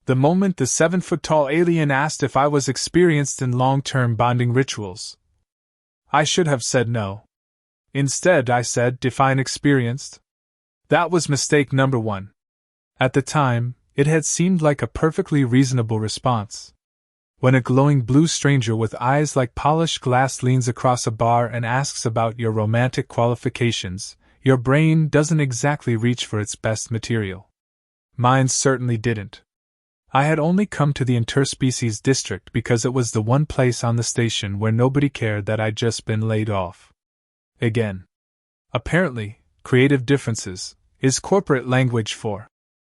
The moment the 7-foot-tall alien asked if I was experienced in long-term bonding rituals. I should have said no. Instead, I said, define experienced. That was mistake number one. At the time, it had seemed like a perfectly reasonable response. When a glowing blue stranger with eyes like polished glass leans across a bar and asks about your romantic qualifications, your brain doesn't exactly reach for its best material. Mine certainly didn't. I had only come to the interspecies district because it was the one place on the station where nobody cared that I'd just been laid off. Again. Apparently, creative differences is corporate language for,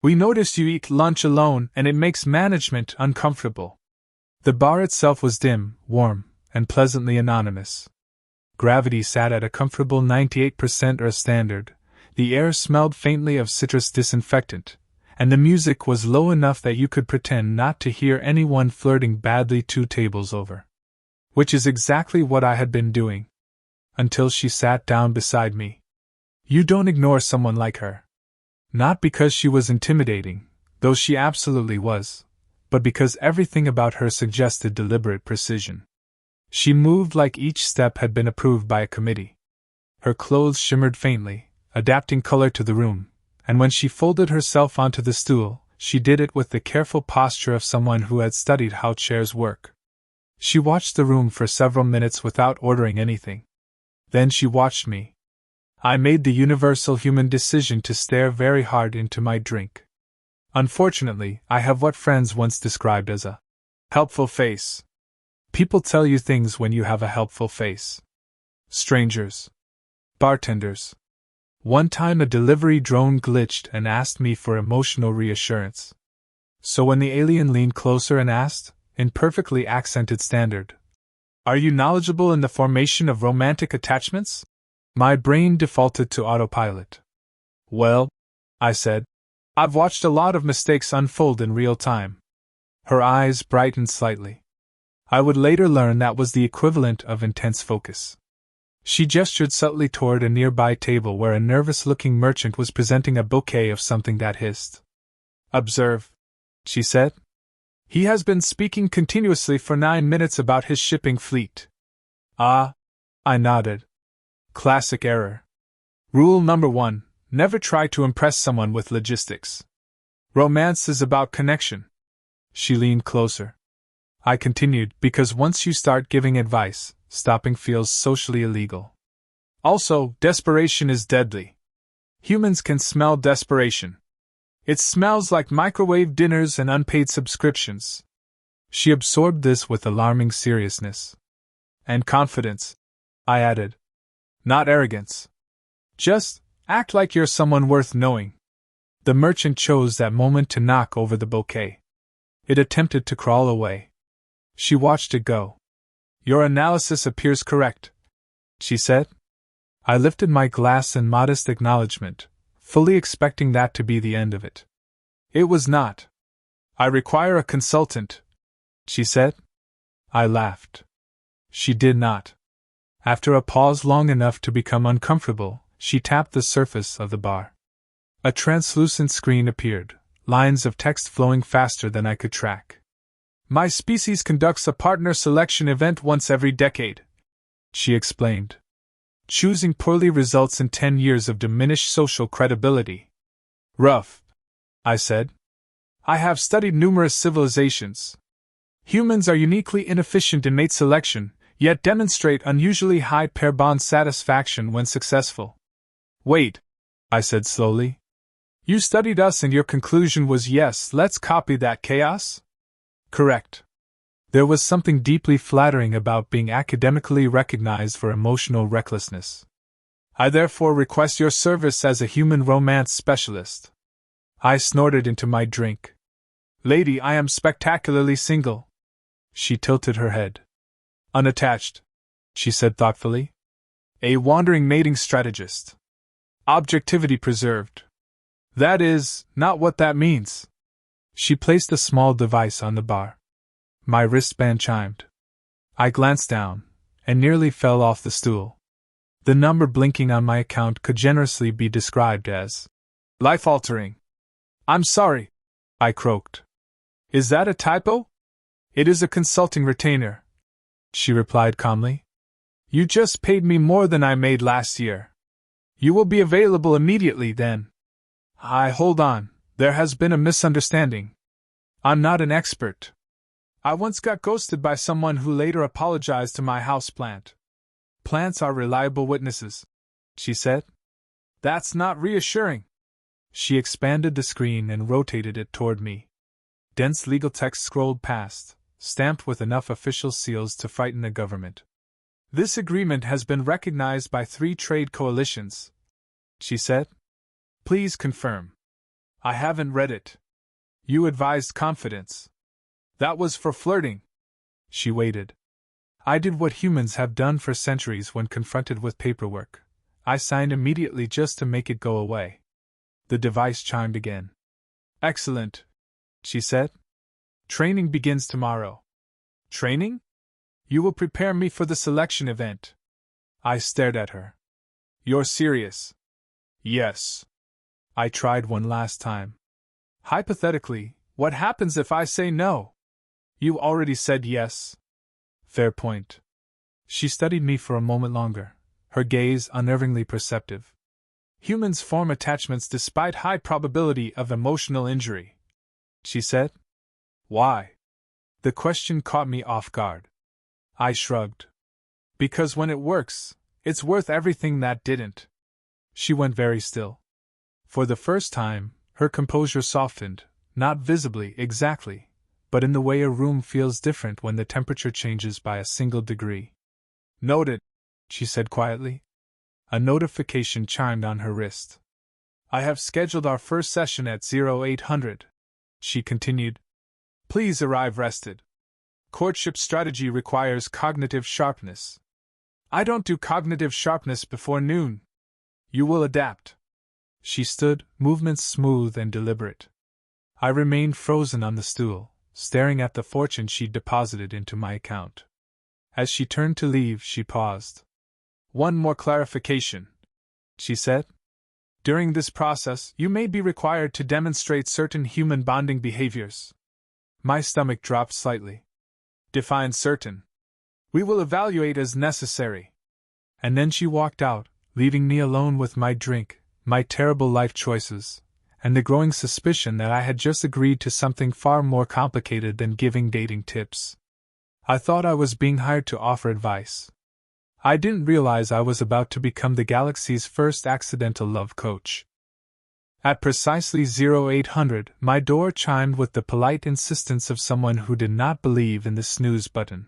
we noticed you eat lunch alone and it makes management uncomfortable. The bar itself was dim, warm, and pleasantly anonymous. Gravity sat at a comfortable 98% or standard, the air smelled faintly of citrus disinfectant, and the music was low enough that you could pretend not to hear anyone flirting badly 2 tables over. Which is exactly what I had been doing. Until she sat down beside me. You don't ignore someone like her. Not because she was intimidating, though she absolutely was, but because everything about her suggested deliberate precision. She moved like each step had been approved by a committee. Her clothes shimmered faintly, adapting color to the room, and when she folded herself onto the stool, she did it with the careful posture of someone who had studied how chairs work. She watched the room for several minutes without ordering anything. Then she watched me. I made the universal human decision to stare very hard into my drink. Unfortunately, I have what friends once described as a helpful face. People tell you things when you have a helpful face. Strangers. Bartenders. One time a delivery drone glitched and asked me for emotional reassurance. So when the alien leaned closer and asked, in perfectly accented standard, "Are you knowledgeable in the formation of romantic attachments?" my brain defaulted to autopilot. "Well," I said, "I've watched a lot of mistakes unfold in real time." Her eyes brightened slightly. I would later learn that was the equivalent of intense focus. She gestured subtly toward a nearby table where a nervous-looking merchant was presenting a bouquet of something that hissed. "Observe," she said. "He has been speaking continuously for 9 minutes about his shipping fleet." "Ah," I nodded. Classic error. Rule number 1, never try to impress someone with logistics. Romance is about connection. She leaned closer. I continued, because once you start giving advice, stopping feels socially illegal. Also, desperation is deadly. Humans can smell desperation. It smells like microwave dinners and unpaid subscriptions. She absorbed this with alarming seriousness. And confidence, I added. Not arrogance. Just act like you're someone worth knowing. The merchant chose that moment to knock over the bouquet. It attempted to crawl away. She watched it go. "Your analysis appears correct," she said. I lifted my glass in modest acknowledgement, fully expecting that to be the end of it. It was not. "I require a consultant," she said. I laughed. She did not. After a pause long enough to become uncomfortable, she tapped the surface of the bar. A translucent screen appeared, lines of text flowing faster than I could track. "My species conducts a partner selection event once every decade," she explained. "Choosing poorly results in 10 years of diminished social credibility." "Rough," I said. "I have studied numerous civilizations. Humans are uniquely inefficient in mate selection, yet demonstrate unusually high pair bond satisfaction when successful." "Wait," I said slowly. "You studied us and your conclusion was yes, let's copy that chaos?" "Correct." There was something deeply flattering about being academically recognized for emotional recklessness. "I therefore request your service as a human romance specialist." I snorted into my drink. "Lady, I am spectacularly single." She tilted her head. "Unattached," she said thoughtfully. "A wandering mating strategist. Objectivity preserved. That is, not what that means." She placed a small device on the bar. My wristband chimed. I glanced down, and nearly fell off the stool. The number blinking on my account could generously be described as life-altering. "I'm sorry," I croaked. Is that a typo? It is a consulting retainer, she replied calmly. You just paid me more than I made last year. You will be available immediately then. Hold on, there has been a misunderstanding. I'm not an expert. I once got ghosted by someone who later apologized to my houseplant. Plants are reliable witnesses, she said. That's not reassuring. She expanded the screen and rotated it toward me. Dense legal text scrolled past, stamped with enough official seals to frighten the government. This agreement has been recognized by 3 trade coalitions, she said. Please confirm. I haven't read it. You advised confidence. That was for flirting. She waited. I did what humans have done for centuries when confronted with paperwork. I signed immediately just to make it go away. The device chimed again. Excellent, she said. Training begins tomorrow. Training? You will prepare me for the selection event. I stared at her. You're serious? Yes. I tried one last time. Hypothetically, what happens if I say no? You already said yes. Fair point. She studied me for a moment longer, her gaze unnervingly perceptive. Humans form attachments despite high probability of emotional injury, she said. Why? The question caught me off guard. I shrugged. Because when it works, it's worth everything that didn't. She went very still. For the first time, her composure softened, not visibly, exactly, but in the way a room feels different when the temperature changes by a single degree. Noted, she said quietly. A notification chimed on her wrist. I have scheduled our first session at 0800, she continued. Please arrive rested. Courtship strategy requires cognitive sharpness. I don't do cognitive sharpness before noon. You will adapt. She stood, movements smooth and deliberate. I remained frozen on the stool, staring at the fortune she'd deposited into my account. As she turned to leave, she paused. One more clarification, she said. During this process, you may be required to demonstrate certain human bonding behaviors. My stomach dropped slightly. Define certain. We will evaluate as necessary. And then she walked out, leaving me alone with my drink, my terrible life choices, and the growing suspicion that I had just agreed to something far more complicated than giving dating tips. I thought I was being hired to offer advice. I didn't realize I was about to become the galaxy's first accidental love coach. At precisely 0800, my door chimed with the polite insistence of someone who did not believe in the snooze button.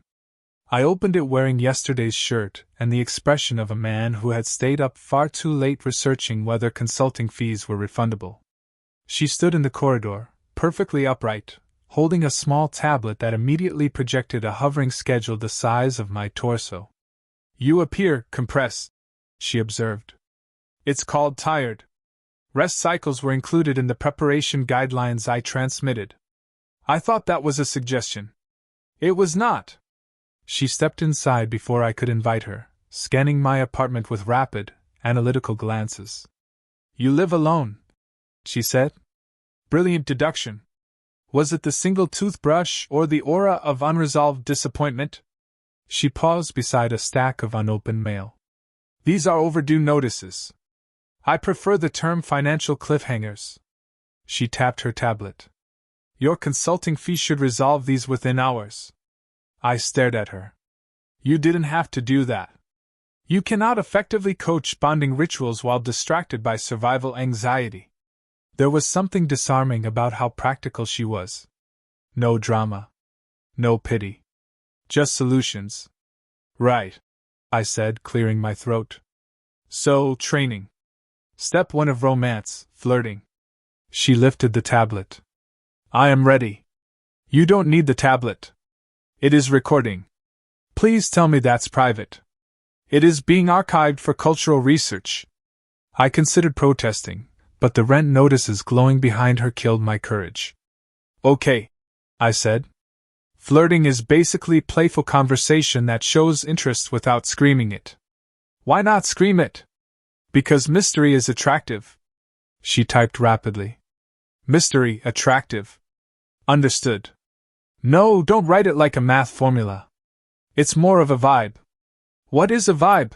I opened it wearing yesterday's shirt and the expression of a man who had stayed up far too late researching whether consulting fees were refundable. She stood in the corridor, perfectly upright, holding a small tablet that immediately projected a hovering schedule the size of my torso. You appear compressed, she observed. It's called tired. Rest cycles were included in the preparation guidelines I transmitted. I thought that was a suggestion. It was not. She stepped inside before I could invite her, scanning my apartment with rapid, analytical glances. You live alone, she said. Brilliant deduction. Was it the single toothbrush or the aura of unresolved disappointment? She paused beside a stack of unopened mail. These are overdue notices. I prefer the term financial cliffhangers. She tapped her tablet. Your consulting fee should resolve these within hours. I stared at her. You didn't have to do that. You cannot effectively coach bonding rituals while distracted by survival anxiety. There was something disarming about how practical she was. No drama. No pity. Just solutions. Right, I said, clearing my throat. So, training. Step 1 of romance, flirting. She lifted the tablet. I am ready. You don't need the tablet. It is recording. Please tell me that's private. It is being archived for cultural research. I considered protesting, but the rent notices glowing behind her killed my courage. Okay, I said. Flirting is basically playful conversation that shows interest without screaming it. Why not scream it? Because mystery is attractive. She typed rapidly. Mystery attractive. Understood. No, don't write it like a math formula. It's more of a vibe. What is a vibe?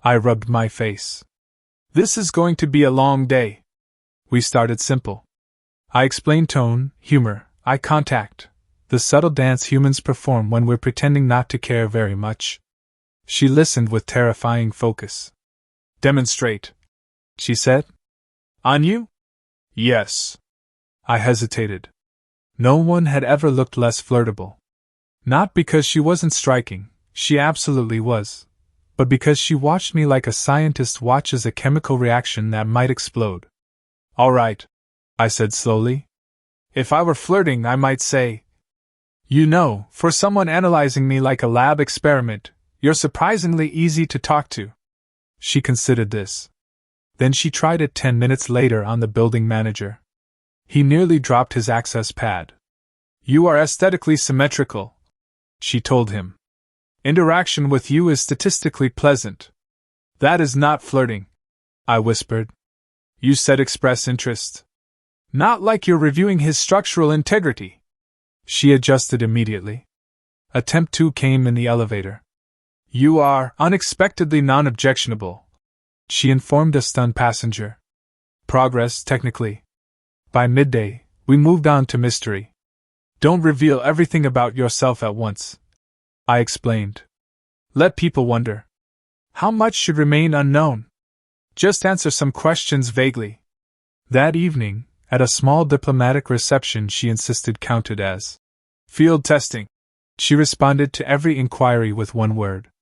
I rubbed my face. This is going to be a long day. We started simple. I explained tone, humor, eye contact, the subtle dance humans perform when we're pretending not to care very much. She listened with terrifying focus. Demonstrate, she said. On you? Yes. I hesitated. No one had ever looked less flirtable. Not because she wasn't striking, she absolutely was, but because she watched me like a scientist watches a chemical reaction that might explode. All right, I said slowly. If I were flirting, I might say, you know, for someone analyzing me like a lab experiment, you're surprisingly easy to talk to. She considered this. Then she tried it 10 minutes later on the building manager. He nearly dropped his access pad. You are aesthetically symmetrical, she told him. Interaction with you is statistically pleasant. That is not flirting, I whispered. You said express interest. Not like you're reviewing his structural integrity. She adjusted immediately. Attempt 2 came in the elevator. You are unexpectedly non-objectionable, she informed a stunned passenger. Progress, technically. By midday, we moved on to mystery. Don't reveal everything about yourself at once, I explained. Let people wonder. How much should remain unknown? Just answer some questions vaguely. That evening, at a small diplomatic reception she insisted counted as field testing, she responded to every inquiry with one word.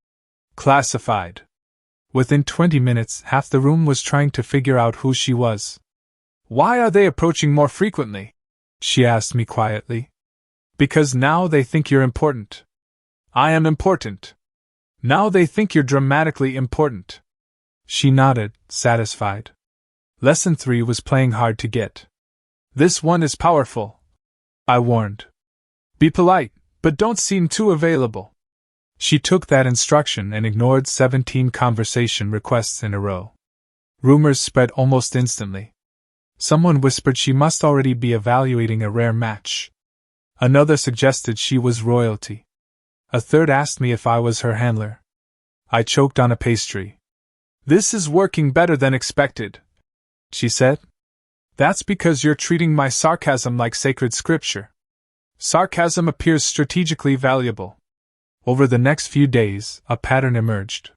Classified. Within 20 minutes, half the room was trying to figure out who she was. Why are they approaching more frequently? She asked me quietly. Because now they think you're important. I am important. Now they think you're dramatically important. She nodded, satisfied. Lesson 3 was playing hard to get. This one is powerful, I warned. Be polite, but don't seem too available. She took that instruction and ignored 17 conversation requests in a row. Rumors spread almost instantly. Someone whispered she must already be evaluating a rare match. Another suggested she was royalty. A third asked me if I was her handler. I choked on a pastry. This is working better than expected, she said. That's because you're treating my sarcasm like sacred scripture. Sarcasm appears strategically valuable. Over the next few days, a pattern emerged.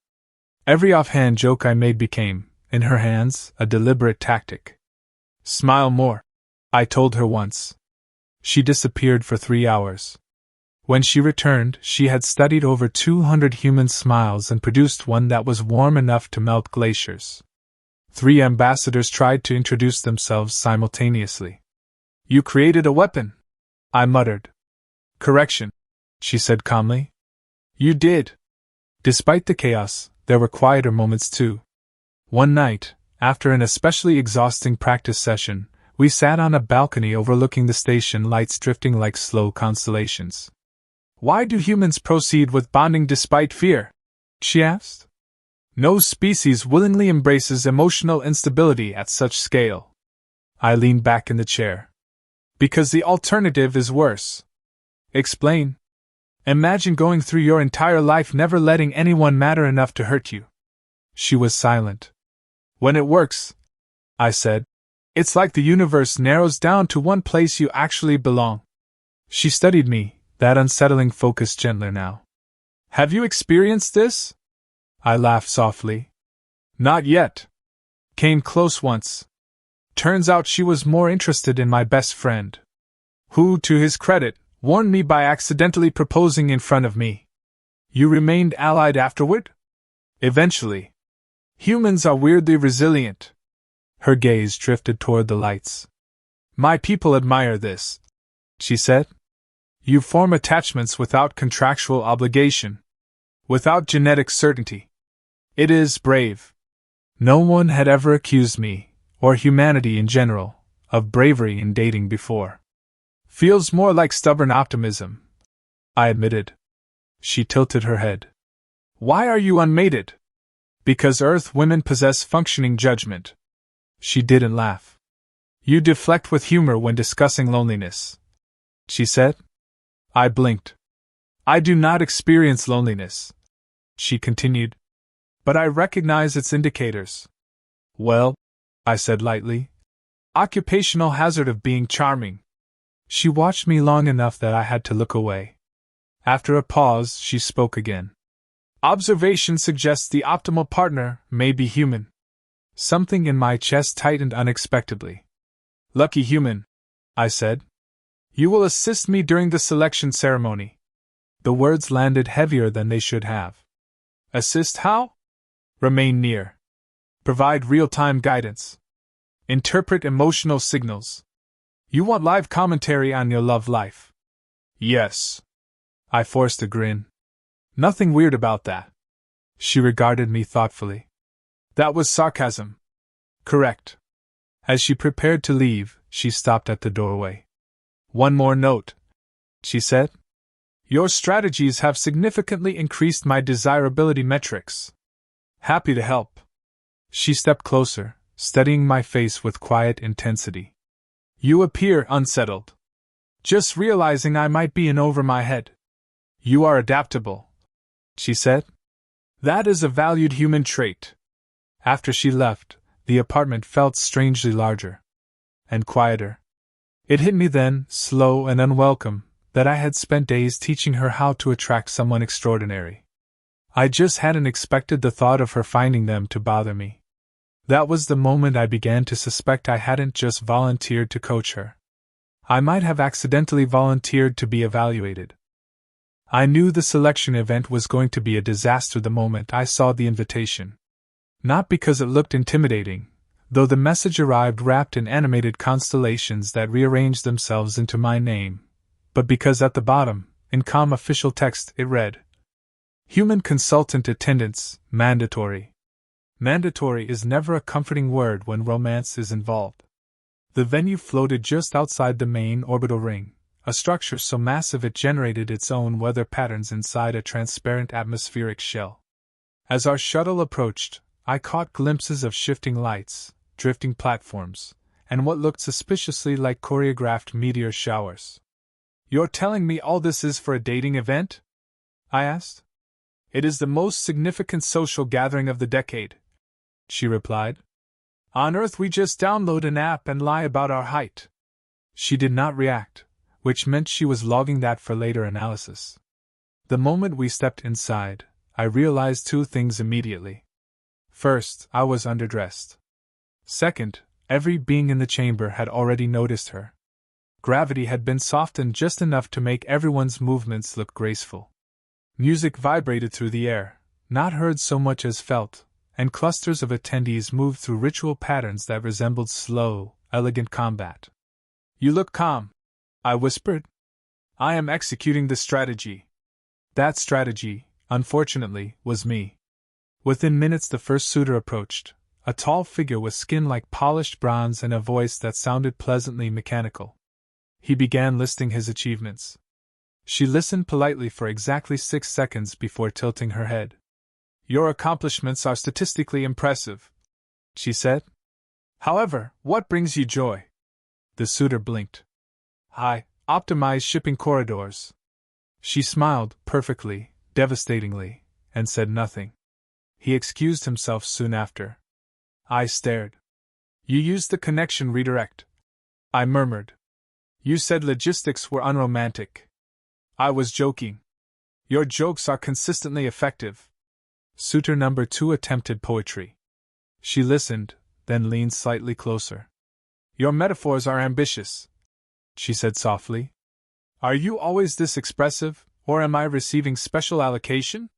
Every offhand joke I made became, in her hands, a deliberate tactic. Smile more, I told her once. She disappeared for 3 hours. When she returned, she had studied over 200 human smiles and produced one that was warm enough to melt glaciers. 3 ambassadors tried to introduce themselves simultaneously. You created a weapon, I muttered. Correction, she said calmly. You did. Despite the chaos, there were quieter moments too. One night, after an especially exhausting practice session, we sat on a balcony overlooking the station, lights drifting like slow constellations. Why do humans proceed with bonding despite fear? She asked. No species willingly embraces emotional instability at such scale. I leaned back in the chair. Because the alternative is worse. Explain. Imagine going through your entire life never letting anyone matter enough to hurt you. She was silent. When it works, I said, it's like the universe narrows down to one place you actually belong. She studied me, that unsettling focus gentler now. Have you experienced this? I laughed softly. Not yet. Came close once. Turns out she was more interested in my best friend. Who, to his credit, warned me by accidentally proposing in front of me. You remained allied afterward? Eventually. Humans are weirdly resilient. Her gaze drifted toward the lights. My people admire this, she said. You form attachments without contractual obligation. Without genetic certainty. It is brave. No one had ever accused me, or humanity in general, of bravery in dating before. Feels more like stubborn optimism, I admitted. She tilted her head. Why are you unmated? Because Earth women possess functioning judgment. She didn't laugh. You deflect with humor when discussing loneliness. she said. I blinked. I do not experience loneliness, she continued, but I recognize its indicators. Well, I said lightly. Occupational hazard of being charming. She watched me long enough that I had to look away. After a pause, she spoke again. Observation suggests the optimal partner may be human. Something in my chest tightened unexpectedly. Lucky human, I said. You will assist me during the selection ceremony. The words landed heavier than they should have. Assist how? Remain near. Provide real-time guidance. Interpret emotional signals. You want live commentary on your love life? Yes. I forced a grin. Nothing weird about that. She regarded me thoughtfully. That was sarcasm. Correct. As she prepared to leave, she stopped at the doorway. One more note, she said. Your strategies have significantly increased my desirability metrics. Happy to help. She stepped closer, studying my face with quiet intensity. You appear unsettled. Just realizing I might be in over my head. You are adaptable, she said. That is a valued human trait. After she left, the apartment felt strangely larger. And quieter. It hit me then, slow and unwelcome, that I had spent days teaching her how to attract someone extraordinary. I just hadn't expected the thought of her finding them to bother me. That was the moment I began to suspect I hadn't just volunteered to coach her. I might have accidentally volunteered to be evaluated. I knew the selection event was going to be a disaster the moment I saw the invitation. Not because it looked intimidating, though the message arrived wrapped in animated constellations that rearranged themselves into my name, but because at the bottom, in calm official text, it read, Human consultant attendance, mandatory. Mandatory is never a comforting word when romance is involved. The venue floated just outside the main orbital ring, a structure so massive it generated its own weather patterns inside a transparent atmospheric shell. As our shuttle approached, I caught glimpses of shifting lights, drifting platforms, and what looked suspiciously like choreographed meteor showers. You're telling me all this is for a dating event? I asked. It is the most significant social gathering of the decade, she replied. On Earth we just download an app and lie about our height. She did not react, which meant she was logging that for later analysis. The moment we stepped inside, I realized two things immediately. First, I was underdressed. Second, every being in the chamber had already noticed her. Gravity had been softened just enough to make everyone's movements look graceful. Music vibrated through the air, not heard so much as felt, and clusters of attendees moved through ritual patterns that resembled slow, elegant combat. You look calm, I whispered. I am executing the strategy. That strategy, unfortunately, was me. Within minutes the first suitor approached, a tall figure with skin like polished bronze and a voice that sounded pleasantly mechanical. He began listing his achievements. She listened politely for exactly 6 seconds before tilting her head. Your accomplishments are statistically impressive, she said. However, what brings you joy? The suitor blinked. I optimize shipping corridors. She smiled, perfectly, devastatingly, and said nothing. He excused himself soon after. I stared. You used the connection redirect, I murmured. You said logistics were unromantic. I was joking. Your jokes are consistently effective. Suitor number 2 attempted poetry. She listened, then leaned slightly closer. Your metaphors are ambitious, she said softly. Are you always this expressive, or am I receiving special allocation?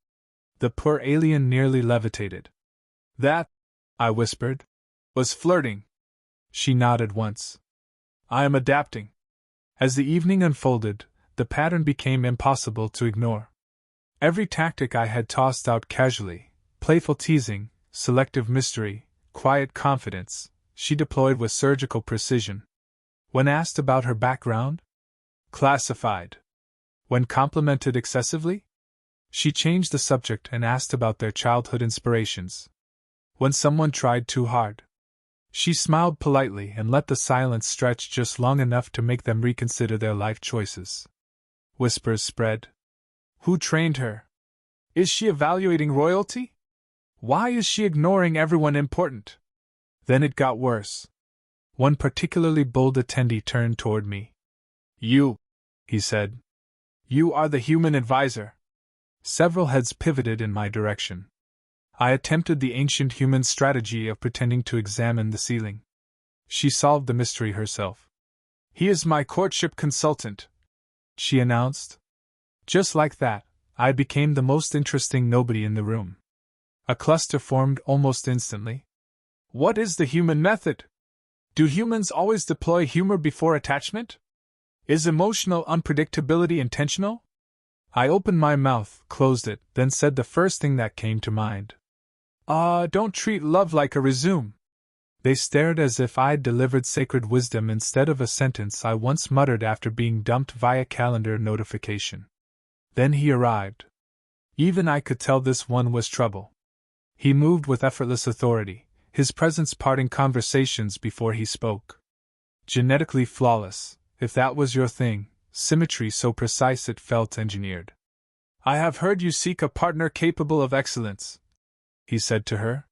The poor alien nearly levitated. That, I whispered, was flirting. She nodded once. I am adapting. As the evening unfolded, the pattern became impossible to ignore. Every tactic I had tossed out casually, playful teasing, selective mystery, quiet confidence, she deployed with surgical precision. When asked about her background, classified. When complimented excessively, she changed the subject and asked about their childhood inspirations. When someone tried too hard, She smiled politely and let the silence stretch just long enough to make them reconsider their life choices. Whispers spread. Who trained her? Is she evaluating royalty? Why is she ignoring everyone important? Then it got worse. One particularly bold attendee turned toward me. You, he said. You are the human advisor. Several heads pivoted in my direction. I attempted the ancient human strategy of pretending to examine the ceiling. She solved the mystery herself. He is my courtship consultant, she announced. Just like that, I became the most interesting nobody in the room. A cluster formed almost instantly. What is the human method? Do humans always deploy humor before attachment? Is emotional unpredictability intentional? I opened my mouth, closed it, then said the first thing that came to mind. Don't treat love like a resume. They stared as if I'd delivered sacred wisdom instead of a sentence I once muttered after being dumped via calendar notification. Then he arrived. Even I could tell this one was trouble. He moved with effortless authority, his presence parting conversations before he spoke. Genetically flawless, if that was your thing, symmetry so precise it felt engineered. I have heard you seek a partner capable of excellence, he said to her.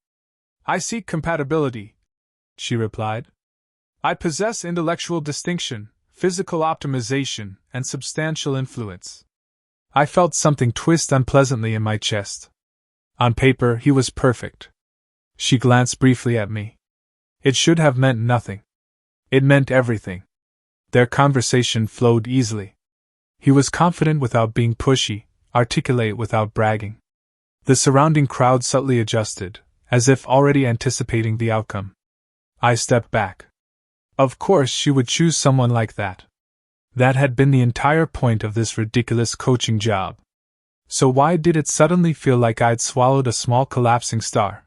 I seek compatibility, she replied. I possess intellectual distinction, physical optimization, and substantial influence. I felt something twist unpleasantly in my chest. On paper, he was perfect. She glanced briefly at me. It should have meant nothing. It meant everything. Their conversation flowed easily. He was confident without being pushy, articulate without bragging. The surrounding crowd subtly adjusted, as if already anticipating the outcome. I stepped back. Of course she would choose someone like that. That had been the entire point of this ridiculous coaching job. So why did it suddenly feel like I'd swallowed a small collapsing star?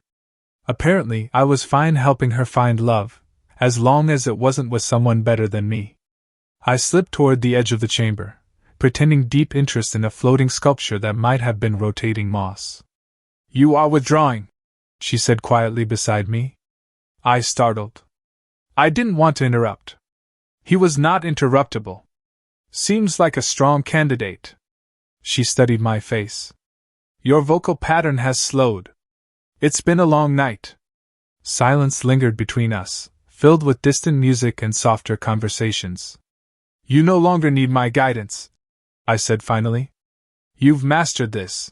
Apparently, I was fine helping her find love, as long as it wasn't with someone better than me. I slipped toward the edge of the chamber, pretending deep interest in a floating sculpture that might have been rotating moss. You are withdrawing, she said quietly beside me. I startled. I didn't want to interrupt. He was not interruptible. Seems like a strong candidate. She studied my face. Your vocal pattern has slowed. It's been a long night. Silence lingered between us, filled with distant music and softer conversations. You no longer need my guidance, I said finally. You've mastered this.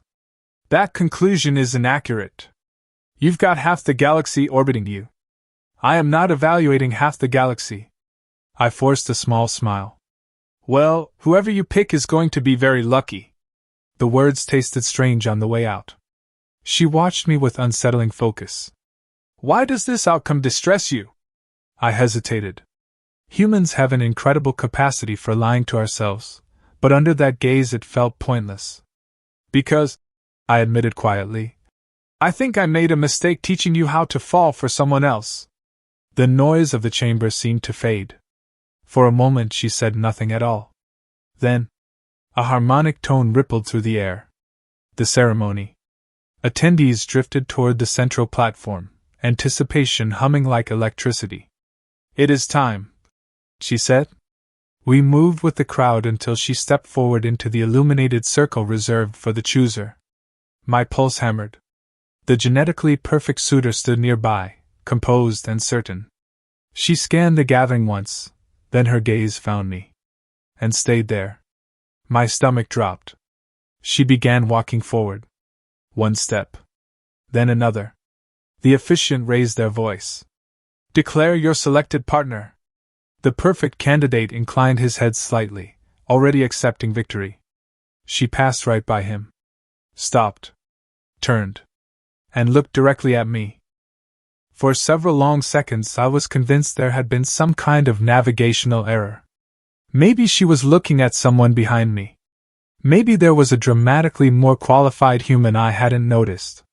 That conclusion is inaccurate. You've got half the galaxy orbiting you. I am not evaluating half the galaxy. I forced a small smile. Well, whoever you pick is going to be very lucky. The words tasted strange on the way out. She watched me with unsettling focus. Why does this outcome distress you? I hesitated. Humans have an incredible capacity for lying to ourselves, but under that gaze it felt pointless. Because, I admitted quietly, I think I made a mistake teaching you how to fall for someone else. The noise of the chamber seemed to fade. For a moment she said nothing at all. Then, a harmonic tone rippled through the air. The ceremony. Attendees drifted toward the central platform, anticipation humming like electricity. It is time, she said. We moved with the crowd until she stepped forward into the illuminated circle reserved for the chooser. My pulse hammered. The genetically perfect suitor stood nearby, composed and certain. She scanned the gathering once, then her gaze found me. And stayed there. My stomach dropped. She began walking forward. One step. Then another. The officiant raised their voice. Declare your selected partner. The perfect candidate inclined his head slightly, already accepting victory. She passed right by him. Stopped. Turned. And looked directly at me. For several long seconds I was convinced there had been some kind of navigational error. Maybe she was looking at someone behind me. Maybe there was a dramatically more qualified human I hadn't noticed.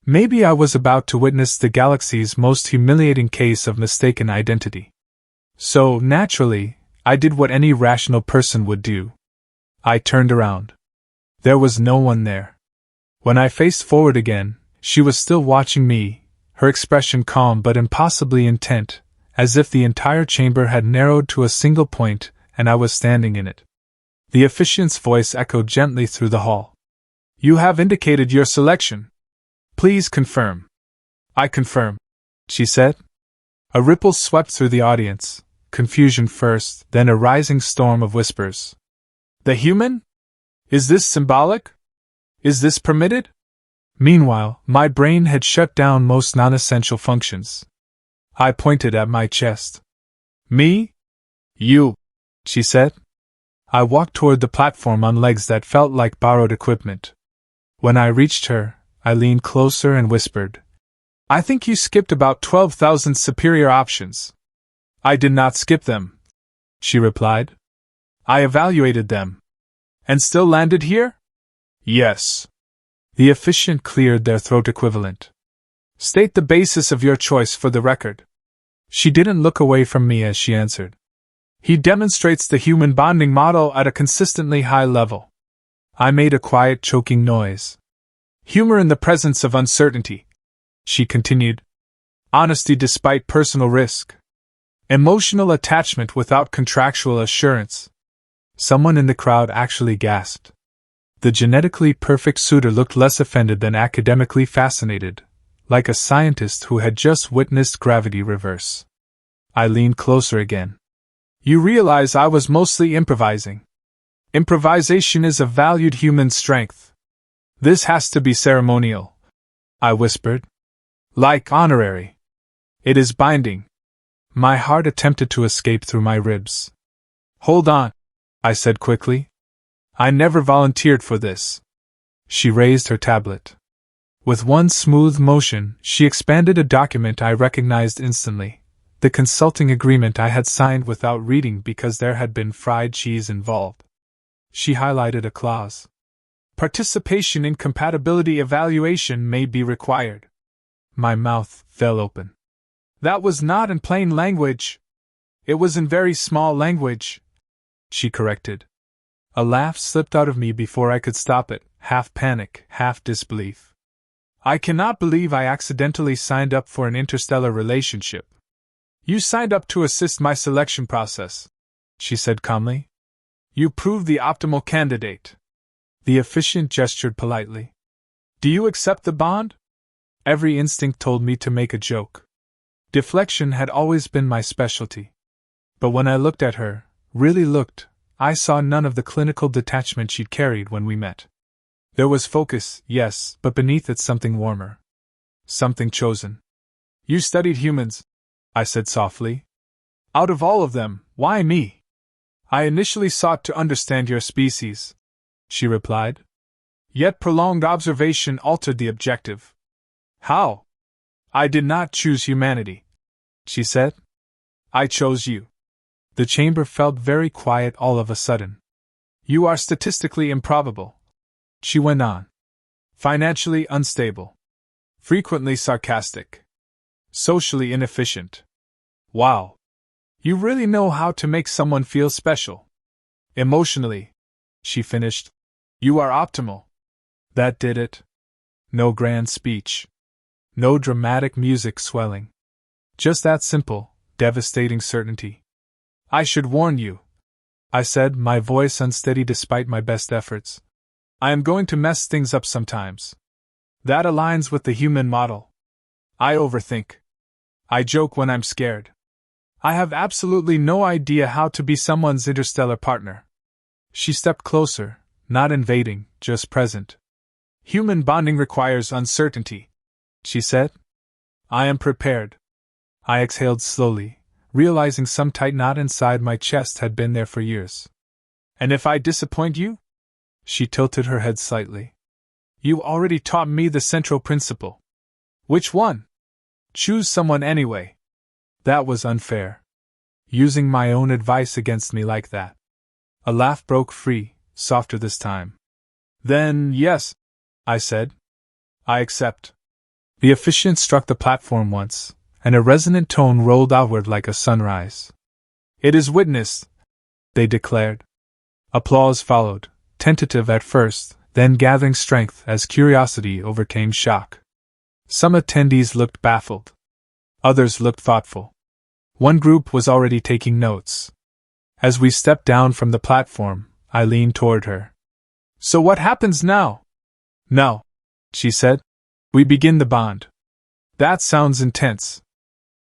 Maybe I was about to witness the galaxy's most humiliating case of mistaken identity. So, naturally, I did what any rational person would do. I turned around. There was no one there. When I faced forward again, she was still watching me, her expression calm but impossibly intent, as if the entire chamber had narrowed to a single point and I was standing in it. The officiant's voice echoed gently through the hall. "You have indicated your selection. Please confirm." "I confirm," she said. A ripple swept through the audience, confusion first, then a rising storm of whispers. "The human? Is this symbolic? Is this permitted?" Meanwhile, my brain had shut down most non-essential functions. I pointed at my chest. "Me? You," she said. I walked toward the platform on legs that felt like borrowed equipment. When I reached her, I leaned closer and whispered, "I think you skipped about 12,000 superior options." "I did not skip them," she replied. "I evaluated them." "And still landed here?" "Yes." The officiant cleared their throat equivalent. "State the basis of your choice for the record." She didn't look away from me as she answered. "He demonstrates the human bonding model at a consistently high level." I made a quiet, choking noise. "Humor in the presence of uncertainty," she continued. "Honesty despite personal risk. Emotional attachment without contractual assurance." Someone in the crowd actually gasped. The genetically perfect suitor looked less offended than academically fascinated, like a scientist who had just witnessed gravity reverse. I leaned closer again. "You realize I was mostly improvising. Improvisation is a valued human strength. This has to be ceremonial," I whispered. "Like honorary. It is binding." My heart attempted to escape through my ribs. "Hold on," I said quickly. "I never volunteered for this." She raised her tablet. With one smooth motion, she expanded a document I recognized instantly, the consulting agreement I had signed without reading because there had been fried cheese involved. She highlighted a clause. "Participation in compatibility evaluation may be required." My mouth fell open. "That was not in plain language. It was in very small language," she corrected. A laugh slipped out of me before I could stop it, half panic, half disbelief. "I cannot believe I accidentally signed up for an interstellar relationship." "You signed up to assist my selection process," she said calmly. "You proved the optimal candidate." The officiant gestured politely. "Do you accept the bond?" Every instinct told me to make a joke. Deflection had always been my specialty. But when I looked at her, really looked, I saw none of the clinical detachment she'd carried when we met. There was focus, yes, but beneath it something warmer. Something chosen. "You studied humans," I said softly. "Out of all of them, why me?" "I initially sought to understand your species," she replied. "Yet prolonged observation altered the objective." "How?" "I did not choose humanity," she said. "I chose you." The chamber felt very quiet all of a sudden. "You are statistically improbable," she went on. "Financially unstable. Frequently sarcastic. Socially inefficient. Wow. You really know how to make someone feel special. Emotionally," she finished, "you are optimal." That did it. No grand speech. No dramatic music swelling. Just that simple, devastating certainty. "I should warn you," I said, my voice unsteady despite my best efforts. "I am going to mess things up sometimes. That aligns with the human model. I overthink. I joke when I'm scared. I have absolutely no idea how to be someone's interstellar partner." She stepped closer, not invading, just present. "Human bonding requires uncertainty," she said. "I am prepared." I exhaled slowly, realizing some tight knot inside my chest had been there for years. "And if I disappoint you?" She tilted her head slightly. "You already taught me the central principle." "Which one?" "Choose someone anyway." That was unfair. Using my own advice against me like that. A laugh broke free, softer this time. "Then, yes," I said. "I accept." The officiant struck the platform once, and a resonant tone rolled outward like a sunrise. "It is witnessed," they declared. Applause followed, tentative at first, then gathering strength as curiosity overcame shock. Some attendees looked baffled. Others looked thoughtful. One group was already taking notes. As we stepped down from the platform, I leaned toward her. "So what happens now?" "Now," she said, "we begin the bond." "That sounds intense."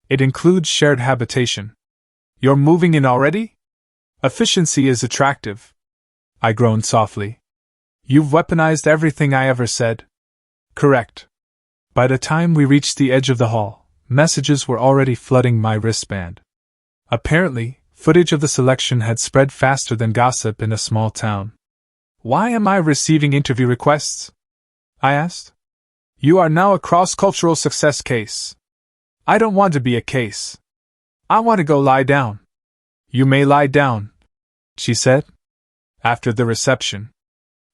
"It includes shared habitation." "You're moving in already?" "Efficiency is attractive." I groaned softly. "You've weaponized everything I ever said." "Correct." By the time we reached the edge of the hall, messages were already flooding my wristband. Apparently, footage of the selection had spread faster than gossip in a small town. "Why am I receiving interview requests?" I asked. "You are now a cross-cultural success case." "I don't want to be a case. I want to go lie down." "You may lie down," she said. After the reception,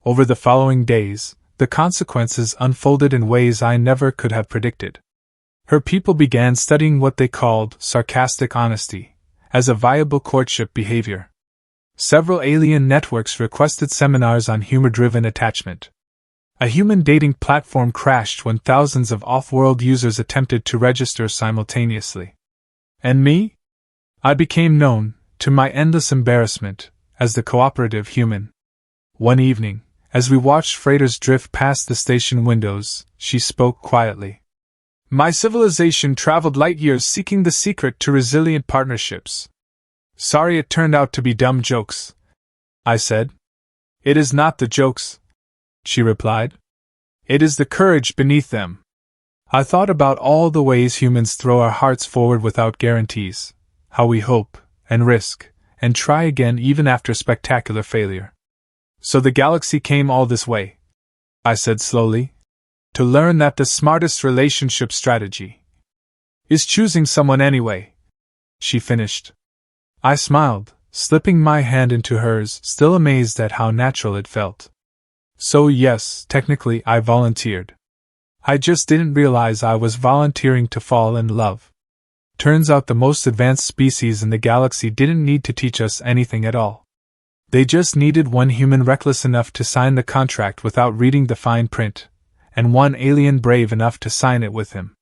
over the following days, the consequences unfolded in ways I never could have predicted. Her people began studying what they called sarcastic honesty as a viable courtship behavior. Several alien networks requested seminars on humor-driven attachment. A human dating platform crashed when thousands of off-world users attempted to register simultaneously. And me? I became known, to my endless embarrassment, as the cooperative human. One evening, as we watched freighters drift past the station windows, she spoke quietly. "My civilization traveled light years seeking the secret to resilient partnerships. Sorry it turned out to be dumb jokes," I said. "It is not the jokes," she replied. "It is the courage beneath them." I thought about all the ways humans throw our hearts forward without guarantees, how we hope, and risk, and try again even after spectacular failure. "So the galaxy came all this way," I said slowly, "to learn that the smartest relationship strategy is choosing someone anyway," she finished. I smiled, slipping my hand into hers, still amazed at how natural it felt. So yes, technically I volunteered. I just didn't realize I was volunteering to fall in love. Turns out the most advanced species in the galaxy didn't need to teach us anything at all. They just needed one human reckless enough to sign the contract without reading the fine print, and one alien brave enough to sign it with him.